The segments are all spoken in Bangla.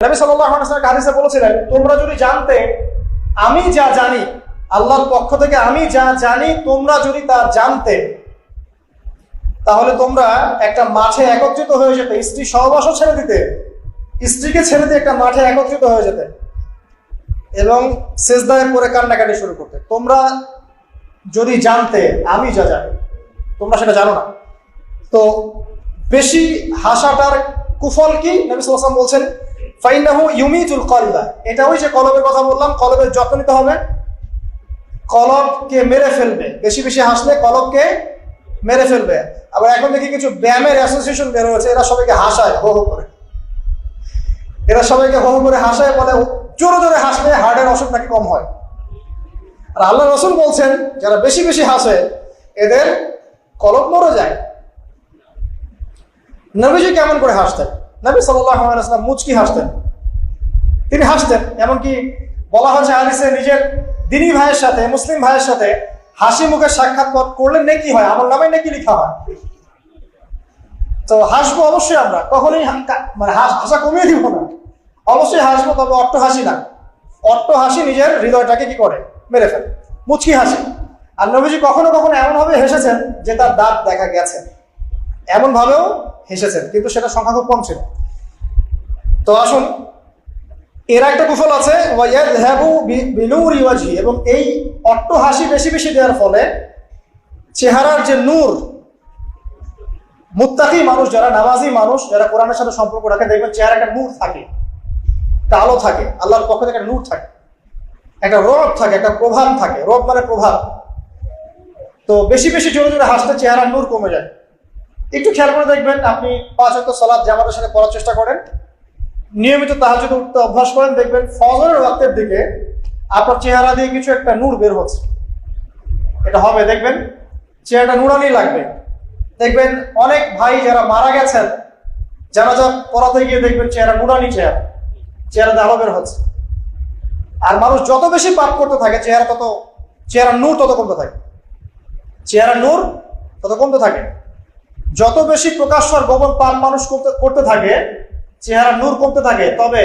নবী সাল্লাল্লাহু আলাইহি ওয়াসাল্লাম হাদিসে বলেছিলেন, তোমরা যদি জানতে আমি যা জানি, আল্লাহর পক্ষ থেকে আমি যা জানি তোমরা যদি তা জানতে, তাহলে তোমরা একটা মাঠে একত্রিত হয়ে যেতে, স্ত্রী সহবাসও ছেড়ে দিতে, স্ত্রীকে ছেড়ে দিয়ে একটা মাঠে একত্রিত হয়ে যেতে এবং সিজদায় পড়ে কান্নাকাটি শুরু করতে। তোমরা যদি জানতে আমি যা জানি, তোমরা সেটা জানো না। তো বেশি হাসাটার কুফল কি? নবী সাল্লাল্লাহু আলাইহি ওয়াসাল্লাম বলছেন, ফাইন্নাহু ইউমিতুল কলবা। এটা ওই যে কলবের কথা বললাম, কলবের যত্ন নিতে হবে, কলবকে মেরে ফেলবে। বেশি বেশি হাসলে কলবকে মেরে ফেলবে। আবার এখন দেখি কিছু ব্যায়ামের অ্যাসোসিয়েশন বের হয়েছে, এরা সবাইকে হাসায় হো হো করে, এরা সবাইকে হো হো করে হাসায়, বলে জোরে জোরে হাসলে হার্টের অসুখ নাকি কম হয়। আর আল্লাহ রাসূল বলছেন, যারা বেশি বেশি হাসে এদের কলব মরে যায়। নবীজি কেমন করে হাসতেন? নবী সাল্লাল্লাহু আলাইহি ওয়াসাল্লাম মুচকি হাসতেন। তিনি হাসতেন, এমনকি বলা হয়েছে হাদিসে, নিজের দিনী ভাইয়ের সাথে, মুসলিম ভাইয়ের সাথে হাসি মুখে সাক্ষাৎ করলে নেকি হয়, আমার নামে নেকি লেখা হয়। তো হাসবো অবশ্যই, আমরা কখনোই মানে হাসা কমিয়ে দিব না, অবশ্যই হাসবো, তবে অট্ট হাসি না। অট্ট হাসি নিজের হৃদয়টাকে কি করে? মেরে ফেলে। মুচকি হাসি। আর নবীজি কখনো কখনো এমন ভাবে হেসেছেন যে তার দাঁত দেখা গেছে, এমন ভাবেও হেসেছেন, কিন্তু সেটা সংখ্যা খুব কম ছিল। তো আসুন, এর একটা কুফল আছে, এবং এই অট্ট হাসি বেশি বেশি দেওয়ার ফলে চেহারার যে নূর, মুত্তাকি মানুষ যারা, নামাজি মানুষ যারা, কোরআনের সাথে সম্পর্ক রাখে, দেখবেন চেহারা একটা নূর থাকে, একটা আলো থাকে, আল্লাহর পক্ষ থেকে একটা নূর থাকে, একটা রব থাকে, একটা প্রভাব থাকে। রব মানে প্রভাব। তো বেশি বেশি জোরে জোরে হাসতে চেহারার নূর কমে যায়। একটু খেয়াল করে দেখবেন, আপনি 5 ওয়াক্ত সালাত জামাতের সাথে করার চেষ্টা করেন, নিয়মিত তাহাজ্জুদে উঠতে অভ্যাস করেন, দেখবেন ফজরের ওয়াক্তের দিকে আপনার চেহারা দিয়ে কিছু একটা নূর বের হচ্ছে। এটা হবে, দেখবেন চেহারাটা নূরানি লাগবে। দেখবেন অনেক ভাই যারা মারা গেছেন, জানাজা পড়াতে গিয়ে দেখবেন চেহারা নূরানি, চেহারাতে আলো বের হচ্ছে। আর মানুষ যত বেশি পাপ করতে থাকে, চেহারার নূর তত কমতে থাকে, চেহারার নূর তত কমতে থাকে। যত বেশি প্রকাশ্য আর গোপন পাপ মানুষ করতে থাকে, চেহারার নূর কমতে থাকে। তবে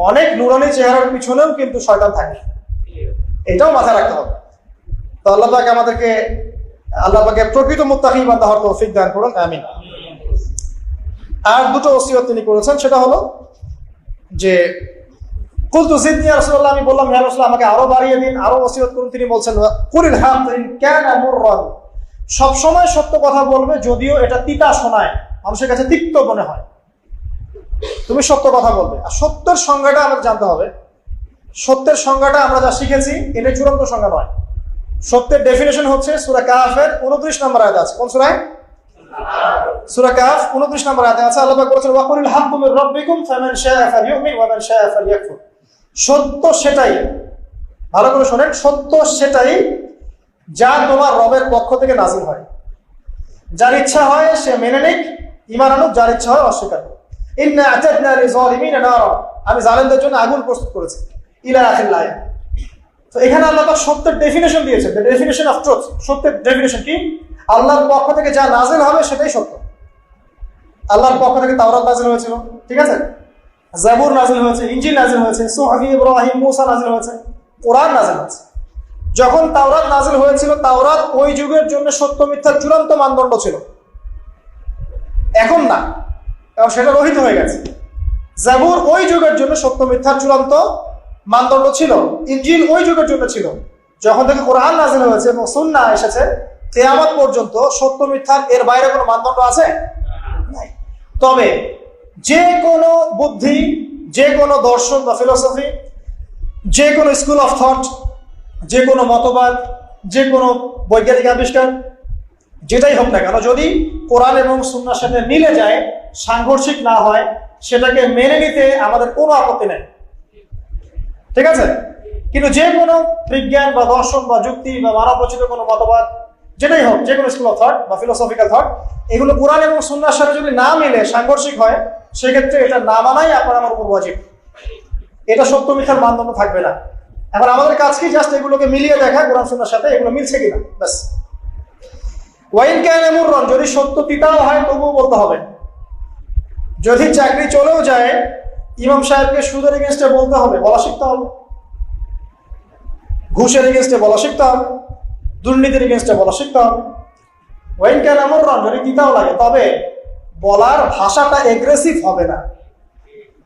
অনেক নূরানি চেহারার পিছনেও কিন্তু শয়তান থাকে, এটাও মাথায় রাখতে হবে। তো আল্লাহ পাকে প্রকৃত মুত্তাকি বান্দা হওয়ার তৌফিক দান করুন, আমিন। আর দুটো ওসিয়ত তিনি করেছেন, সেটা হলো যে কুলতু জিদনি ইয়া রাসূলুল্লাহ, আমি বললাম ইয়া রাসূলুল্লাহ আমাকে আরো বাড়িয়ে দিন, আরো ওসিয়ত করুন। তিনি বলছেন, কুলিল হাক ইন কানা মুররান, সবসময় সত্য কথা বলবে, যদিও এটা তিতা শোনায়, মানুষের কাছে তিক্ত মনে হয়, তুমি সত্য কথা বলবে। আর সত্যের সংজ্ঞাটা আমাদের জানতে হবে। সত্যের সংজ্ঞাটা আমরা যা শিখেছি এটা চূড়ান্ত সংজ্ঞা নয়। সত্যের ডেফিনেশন হচ্ছে সূরা কাহফের 29 নম্বর আয়াতে আছে। কোন সূরায়? সূরা কাহফ 29 নম্বর আয়াতে আছে। আল্লাহ পাক বলেছেন, ওয়া কুলিল হাক্কু মির রাব্বিকুম ফামান শাআ ফালইউমিন ওয়া মান শাআ ফালইয়াকফুর। সত্য সেটাই, ভালো করে শোনেন, সত্য সেটাই যা তোমার রবের পক্ষ থেকে নাযিল হয়। যার ইচ্ছা হয় সে মেনে নিক, ঈমান আনুক, যার ইচ্ছা হয় অস্বীকার করুক। ইন্না আ'তাদনা লিযালিমিনা নারা, আমি জালেমদের জন্য আগুন প্রস্তুত করেছি, ইলা আখিল আয়াত। তো এখানে আল্লাহ পাক সত্যের ডেফিনেশন দিয়েছেন, দ্য ডেফিনেশন অফ ট্রুথ। সত্যের ডেফিনেশন কি? আল্লাহর পক্ষ থেকে যা নাযিল হবে সেটাই সত্য। আল্লাহর পক্ষ থেকে তাওরাত নাযিল হয়েছিল, ঠিক আছে, জাবুর নাযিল হয়েছে, ইনজিল নাযিল হয়েছে, সুহফ ইব্রাহিম মুসা নাযিল হয়েছে, কোরআন নাযিল হয়েছে। যখন তাওরাত নাযিল হয়েছিল, তাওরাত ওই যুগের জন্য সত্য মিথ্যার চূড়ান্ত মানদণ্ড ছিল। এখন না, কারণ সেটা রহিত হয়ে গেছে। জাবুর ওই যুগের জন্য সত্য মিথ্যার চূড়ান্ত মানদণ্ড ছিল, ইনজিল ওই যুগের জন্য ছিল। যখন থেকে কোরআন নাযিল হয়েছে এবং সুন্নাহ এসেছে, কিয়ামত পর্যন্ত সত্য মিথ্যার এর বাইরে কোনো মানদণ্ড আছে? নাই। তবে যে কোনো বুদ্ধি, যে কোনো দর্শন বা ফিলোসফি, যে কোনো স্কুল অফ থট, যে কোনো মতবাদ, যে কোনো বৈজ্ঞানিক আবিষ্কার, যেটাই হোক না কেন, যদি কোরআন এবং সুন্নাহর সাথে মিলে যায়, সাংঘর্ষিক না হয়, সেটাকে মেনে নিতে আমাদের কোনো আপত্তি নেই, ঠিক আছে। কিন্তু যে কোনো বিজ্ঞান বা দর্শন বা যুক্তি বা মানবরচিত কোনো মতবাদ, যেটাই হোক, যে কোনো স্কুল অফ থট বা ফিলোসফিক্যাল থট, এগুলো কোরআন এবং সুন্নাহর সাথে যদি না মিলে, সাংঘর্ষিক হয়, সেক্ষেত্রে এটা না মানাই আপনার আমার উপর ওয়াজিব। এটা সত্য মিথ্যার মানদণ্ড থাকবে না। এখন আমাদের কাজ কি? জাস্ট এগুলোকে মিলিয়ে দেখা কোরআন সুন্নাহর সাথে, এগুলো মিলছে কিনা, ব্যাস। ওয়াইন কানা মুররান, যদি সত্য তিতাও হয় তবুও বলতে হবে। যদি চাকরি চলেও যায়, ইমাম সাহেবকে সুদের এগেনস্টে বলতে হবে, বলা শিখতে হবে, ঘুষের এগেনস্টে বলা শিখতে হবে, দুর্নীতির এগেনস্টে বলা শিখতে হবে। ওয়াইন কেন এমন রন যদি দিতেও লাগে, তবে বলার ভাষাটা এগ্রেসিভ হবে না,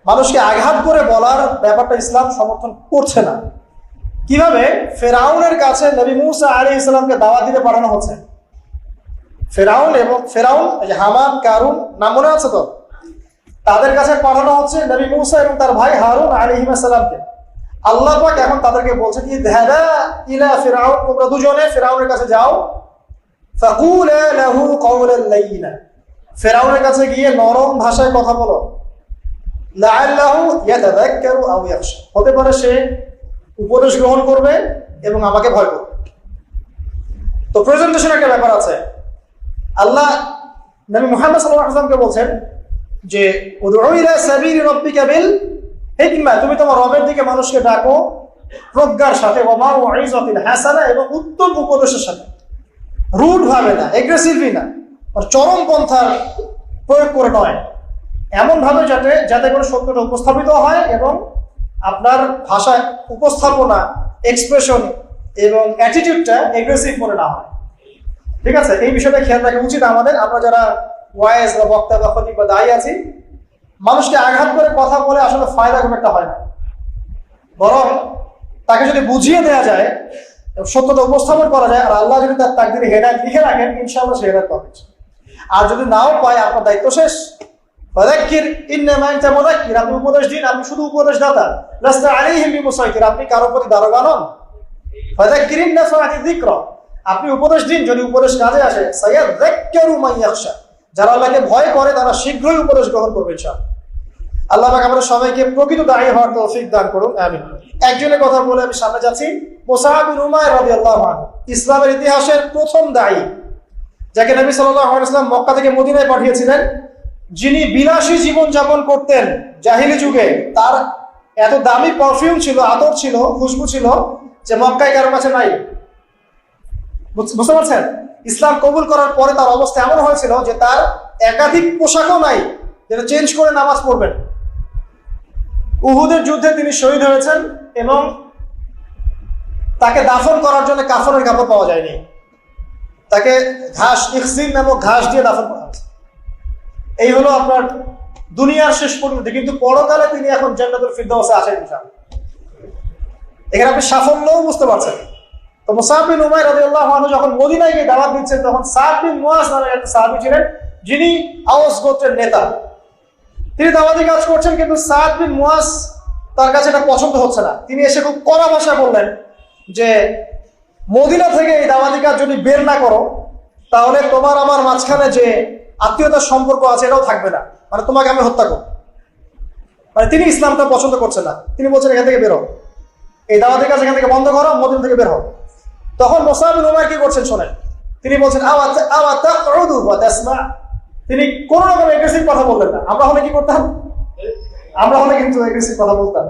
মানুষকে আঘাত করে বলার ব্যাপারটা ইসলাম সমর্থন করছে না। কিভাবে ফেরাউনের কাছে নবী মুসা আলাইহিস সালামকে দাওয়াত দিতে পাঠানো হচ্ছে। ফেরাউন হামান কারুন নাম মনে আছে তো, তাদের কাছে পাঠানো হচ্ছে নবী মুসা এবং তার ভাই হারুন আলাইহিস সালামকে। আল্লাহ পাক এখন তাদেরকে বলছে কি, যাহাবা ইলা ফিরআউন, তোমরা দুজনে ফিরআউনের কাছে যাও, ফাকুলা লাহু কাওলান লাইয়িনা, ফিরআউনের কাছে গিয়ে নরম ভাষায় কথা বলো, লাআল্লাহু ইয়াতাযাক্কারু আও ইয়াখশা, হতে পারে সে উপদেশ গ্রহণ করবে এবং আমাকে ভয় করবে। তো প্রেজেন্টেশন একটা ব্যাপার আছে। আল্লাহ নবী মুহাম্মদ সাল্লাল্লাহু আলাইহি ওয়াসাল্লামকে বলছেন যে উদউ ইলা সাবিলি রাব্বিকা বিল হিকমা, তুমি তোমার রবের দিকে মানুষকে ডাকো প্রজ্ঞার সাথে, ওয়া মাউইযাতিল হাসানা, এবং উত্তম উপদেশের সাথে, রুড ভাবে না, এগ্রেসিভলি না, আর চরম পন্থার প্রয়োগ করে নয়, এমন ভাবে যাতে করে সত্যটা উপস্থাপিত হয় এবং আপনার ভাষায় উপস্থাপনা, এক্সপ্রেশন এবং অ্যাটিটিউডটা এগ্রেসিভ মনে না হয়। ঠিক আছে, এই বিষয়টা খেয়াল রাখা উচিত আমাদের। আমরা যারা ওয়াইজ বা বক্তা বা খতিব বা দায়ী আছি, মানুষকে আঘাত করে কথা বলে আসলে ফায়দা খুব একটা হয় না, বরং তাকে যদি বুঝিয়ে দেওয়া যায়, সত্যতা উপস্থাপন করা যায়, আর আল্লাহ যদি তার তাকদীরে হেদায়েত লিখে রাখেন, ইনশাআল্লাহ সে হেদায়েত পাবে। আর যদি নাও পায়, আপনার দায়িত্ব শেষ। ফাযাক্কির ইন্নামা আনতা মুযাক্কির, আপনি উপদেশ দিন, আপনি শুধু উপদেশদাতা। লাস্তা আলাইহিম বিমুসাইতির, আপনি কারো প্রতি দারোগা নন। ফাযাক্কির ইন নাফাআতি যিকরা, আপনি উপদেশ দিন, যদি উপদেশ কাজে আসে। সায়াযাক্কারু মান ইয়াখশা, যারা আল্লাহকে ভয় করে তারা শীঘ্রই উপদেশ গ্রহণ করবে ইনশাআল্লাহ। আল্লাহ পাক আমাদের সবাইকে প্রকৃত দায়ী হওয়ার তৌফিক দান করুন, আমিন। একজনের কথা বলে আমি সামনে যাচ্ছি। মুসআব বিন উমাইর রাদিয়াল্লাহু আনহু, ইসলামের ইতিহাসের প্রথম দায়ী, যাকে নবী সাল্লাল্লাহু আলাইহি ওয়াসাল্লাম মক্কা থেকে মদিনায় পাঠিয়েছিলেন, যিনি বিলাসী জীবন যাপন করতেন জাহিলি যুগে। তার এত দামি পারফিউম ছিল, আতর ছিল, খুশবু ছিল, যে মক্কায় কারো কাছে নাই। বুঝতে পারছেন? ইসলাম কবুল করার পরে তার অবস্থা এমন হয়েছিল যে তার একাধিক পোশাকও নাই যেটা চেঞ্জ করে নামাজ পড়বেন। উহুদের যুদ্ধে তিনি শহীদ হয়েছেন এবং তাকে দাফন করার জন্য কাফনের কাপড় পাওয়া যায়নি, তাকে ঘাস, ইখসিন নামক ঘাস দিয়ে দাফন করা হয়েছে। এই হলো আপনার দুনিয়ার শেষ পর্যন্ত। কিন্তু পরকালে তিনি এখন জান্নাতুল ফিরদাউসে আছেন ইনশাআল্লাহ। এখানে আপনি সাফল্যও বুঝতে পারছেন। তো মুসআব বিন উমাইর রাদিয়াল্লাহু আনহু যখন মদিনায় গিয়ে দাওয়াত দিচ্ছেন, তখন সাদ বিন মুআজ নামে একটা সাহাবী ছিলেন, যিনি আওস গোত্রের নেতা। তিনি দাওয়াতি কাজ করছেন, কিন্তু সাদ বিন মুআজ তার কাছে এটা পছন্দ হচ্ছে না। তিনি এসে খুব কড়া ভাষায় বললেন যে মদিনা থেকে এই দাওয়াতি কাজ যদি বের না করো, তাহলে তোমার আমার মাঝখানে যে আত্মীয়তার সম্পর্ক আছে এটাও থাকবে না, মানে তোমাকে আমি হত্যা করব। মানে তিনি ইসলামটা পছন্দ করছেন না। তিনি বলছেন এখান থেকে বেরো, এই দাওয়াতি কাজ এখান থেকে বন্ধ করো, মদিনা থেকে বের হও। তখন মুসআব বিন উমাইর কি করছেন শোনেন, তিনি বলছেন আওয়াতাকউদু ওয়া তাসমা, তিনি কোন রকম এগ্রেসিভ কথা বললেন না। আমরা হলে কি করতাম? আমরা হলে কিন্তু এগ্রেসিভ কথা বলতাম।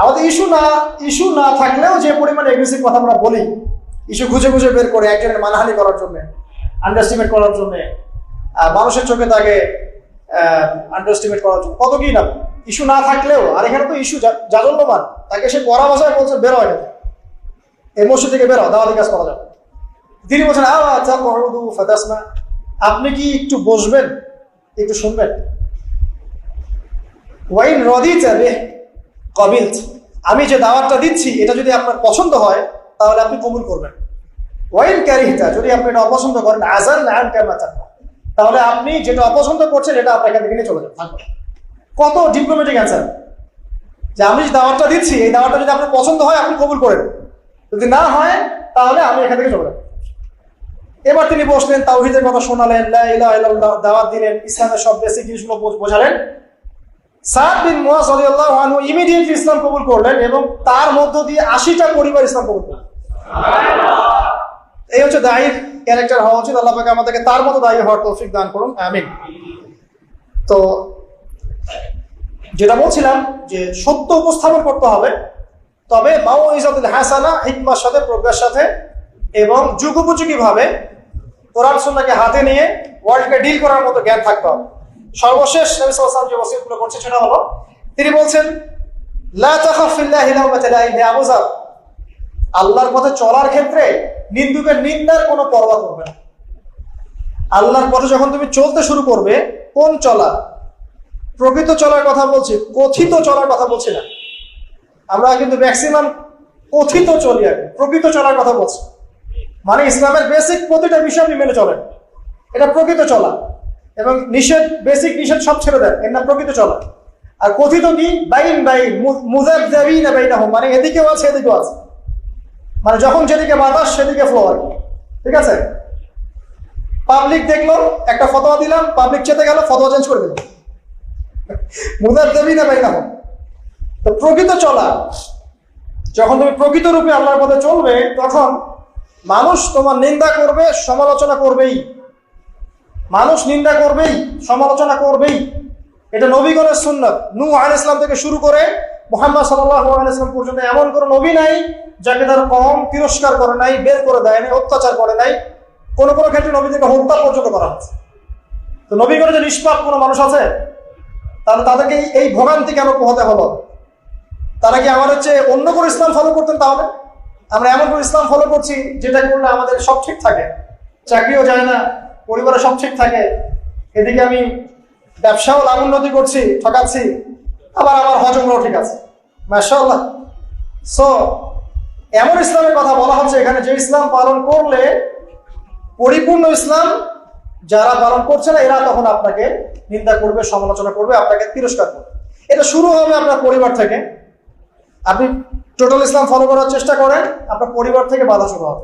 আমাদের ইস্যু না থাকলেও যে পরিমাণে এগ্রেসিভ কথা আমরা বলি, ইস্যু খুঁজে খুঁজে বের করে একজনের মানহানি করার জন্য, আন্ডারস্টিমেট করার জন্য, মানুষের চোখে তাকে আন্ডারস্টিমেট করার জন্য, কত কি না ইস্যু না থাকলেও। আর এখানে তো ইস্যু জাজল্যমান, তাকে সে কড়া ভাষায় বলছে বেরো, এখানে এই মসজিদ থেকে বেরো, দাওয়াতি কাজ করা যাবে। তিনি বলছেন আওয়াতাকউদু ফাতাসমা, আপনি কি একটু বসবেন, একটু শুনবেন। ওয়াইন রাদিতা বিহি কবিলত, আমি যে দাওয়াতটা দিচ্ছি এটা যদি আপনার পছন্দ হয় তাহলে আপনি কবুল করবেন। ওয়াইন কারিহতা, যদি আপনি এটা অপছন্দ করেন, আযালনা আনকা মা তাকরা, তাহলে আপনি যেটা অপছন্দ করছেন এটা আপনার এখান থেকে নিয়ে চলে যাবেন। কত ডিপ্লোম্যাটিক অ্যান্সার, যে আমি যে দাওয়াতটা দিচ্ছি এই দাওয়াতটা যদি আপনার পছন্দ হয় আপনি কবুল করেন, যদি না হয় তাহলে আমি এখান থেকে চলে যাব। এবার তিনি বসলেন, তাওহীদের কথা শোনালেন, লা ইলাহা ইল্লাল্লাহ দাওয়াত দিলেন, ইসলামের সব বেসিক জিনিসগুলো বোঝালেন। সাদ বিন মুআজ রাদিয়াল্লাহু আনহু ইমিডিয়েটলি ইসলাম কবুল করলেন এবং তার মধ্য দিয়ে 80টা পরিবার ইসলাম কবুল করলেন। এই হচ্ছে দায়ীর ক্যারেক্টার হওয়া উচিত। আল্লাহ পাক আমাদেরকে তার মতো দায়ী হওয়ার তৌফিক দান করুন, আমিন। তো যেটা বলছিলাম যে সত্য উপস্থাপন করতে হবে, তবে মাউইযাতুল হাসানা, হিকমার সাথে, প্রজ্ঞার সাথে, এবং যুগোপযোগী ভাবে কোরআন সুন্নাহকে হাতে নিয়ে ওয়ার্ল্ডকে ডিল করার মতো জ্ঞান থাকতে হবে। সর্বশেষ নবী সাল্লাল্লাহু আলাইহি ওয়াসাল্লাম যে ওসিয়তগুলো করছে সেটা হলো তিনি বলছেন, লা তাখাফ ফিল্লাহি লাওমাতা লাইম, হে আবু যার, আল্লাহর পথে চলার ক্ষেত্রে নিন্দুকের নিন্দার কোনো পরোয়া করবে না। আল্লাহর পথে যখন তুমি চলতে শুরু করবে, কোন চলা? প্রকৃত চলার কথা বলছি, কথিত চলার কথা বলছি না। আমরা কিন্তু ম্যাক্সিমাম কথিত চলি, আগে প্রকৃত চলার কথা বলছি। মানে ইসলামের বেসিক প্রতিটা বিষয় আপনি মেনে চলেন, এটা প্রকৃত চলা। এবং নিষেধ, বেসিক নিষেধ সব ছেড়ে দেন, এর নাম প্রকৃত চলা। আর কথিত কি? বাইন বাইন মুযাবযাবিনা বাইনাহুম, মানে এদিকেও আছে এদিকেও আছে, মানে যখন যেদিকে বাতাস সেদিকে ফ্লো আর কি। ঠিক আছে? পাবলিক দেখলো, একটা ফতোয়া দিলাম, পাবলিক চেতে গেল, ফতোয়া চেঞ্জ করে দিল, মুযাবযাবিনা বাইনাহুম। তো প্রকৃত চলা, যখন তুমি প্রকৃত রূপে আল্লাহর পথে চলবে, তখন মানুষ তোমার নিন্দা করবে, সমালোচনা করবেই। মানুষ নিন্দা করবেই, সমালোচনা করবেই। এটা নবীগণের সুন্নাত। নূহ আলাইহিস সালাম থেকে শুরু করে মুহাম্মদ সাল্লাল্লাহু আলাইহি ওয়াসাল্লাম পর্যন্ত এমন কোনো নবী নাই যাকে তার কওম তিরস্কার করে নাই, বের করে দেয় নাই, অত্যাচার করে নাই। কোনো কোনো ক্ষেত্রে নবীদেরকে হত্যা পর্যন্ত করা হচ্ছে। তো নবীগণের যে নিষ্পাপ কোনো মানুষ আছে, তাহলে তাদেরকে এই ভোগান্তি কেন পোহাতে হলো? তারা কি আমাদের চেয়ে অন্য কোনো ইসলাম ফলো করতেন? তাহলে আমরা এমন কোনো ইসলাম ফলো করছি যেটা করলে আমাদের সব ঠিক থাকে, চাকরিও যায় না, পরিবারে সব ঠিক থাকে, এদিকে আমি ব্যবসাও লাভ উন্নতি করছি, ঠকাচ্ছি, আবার আমার হজ উমরাও ঠিক আছে, মাশাআল্লাহ। সো এমন ইসলামের কথা বলা হচ্ছে এখানে, যে ইসলাম পালন করলে পরিপূর্ণ ইসলাম যারা পালন করছে না, এরা তখন আপনাকে নিন্দা করবে, সমালোচনা করবে, আপনাকে তিরস্কার করবে। এটা শুরু হবে আপনার পরিবার থেকে। আপনি টোটাল ইসলাম ফলো করার চেষ্টা করেন, আপনার পরিবার থেকে বাধা শুরু হবে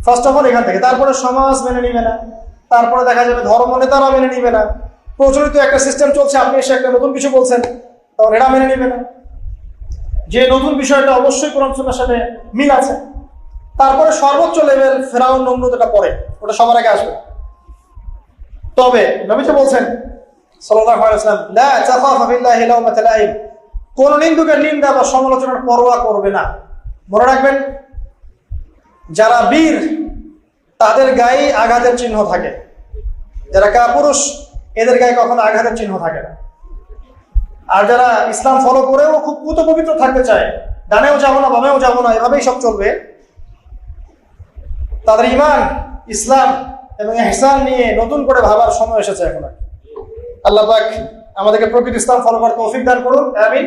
ফার্স্ট অফ অল, এখান থেকে। তারপরে সমাজ মেনে নিবে না, তারপরে দেখা যাবে ধর্ম নেতারা মেনে নিবে না। প্রচলিত একটা সিস্টেম চলছে, আপনি এসে একটা নতুন কিছু বলছেন, তখন এরা মেনে নিবে না, যে নতুন বিষয়টা অবশ্যই কোরআন সুন্নাহর সাথে মিল আছে। তারপরে সর্বোচ্চ লেভেল ফেরাউন, নমরুদ, এটা পরে, ওটা সবার আগে আসবে। তবে নবীজি বলছেন সাল্লাল্লাহু আলাইহি ওয়াসাল্লাম, লা তাখাফা ফিল্লাহি লাওমাতা লাইম, কোন নিন্দুকের নিন্দা বা সমালোচনার পরোয়া করবে না। মনে রাখবেন, যারা বীর তাদের গায়ে আঘাতের চিহ্ন থাকে, যারা কাপুরুষ এদের গায়ে কখনো আঘাতের চিহ্ন থাকে না। আর যারা ইসলাম ফলো করেও খুব পুত পবিত্র থাকতে চায়, ডানেও যাবো না বামেও যাবো না, এভাবেই সব চলবে, তাদের ঈমান, ইসলাম এবং ইহসান নিয়ে নতুন করে ভাবার সময় এসেছে এখন। আল্লাহ পাক আমাদেরকে প্রকৃত ইসলাম ফলো করার তৌফিক দান করুন, আমিন।